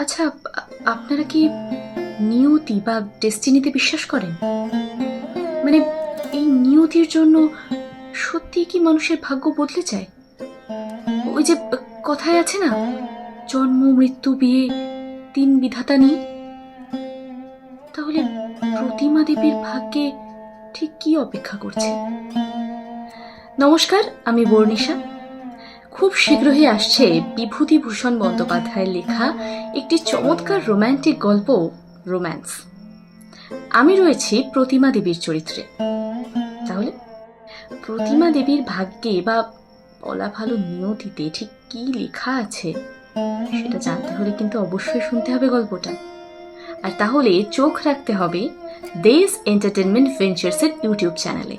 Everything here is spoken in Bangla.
আচ্ছা, আপনারা কি নিয়তি বা ডেস্টিনিতে বিশ্বাস করেন? মানে এই নিয়তির জন্য সত্যি কি মানুষের ভাগ্য বদলে যায়? ওই যে কথায় আছে না, জন্ম মৃত্যু বিয়ে তিন বিধাতা নিয়ে। তাহলে প্রতিমা দেবীর ভাগ্যে ঠিক কি অপেক্ষা করছে? নমস্কার, আমি বর্ণিশা। খুব শীঘ্রই আসছে বিভূতিভূষণ বন্দ্যোপাধ্যায়ের লেখা একটি চমৎকার রোম্যান্টিক গল্প, রোম্যান্স। আমি রয়েছি প্রতিমা দেবীর চরিত্রে। তাহলে প্রতিমা দেবীর ভাগ্যে বা বলা ভালো নিয়তিতে ঠিক কি লেখা আছে সেটা জানতে হলে কিন্তু অবশ্যই শুনতে হবে গল্পটা। আর তাহলে চোখ রাখতে হবে দেশ এন্টারটেনমেন্ট ভেঞ্চার্সের ইউটিউব চ্যানেলে।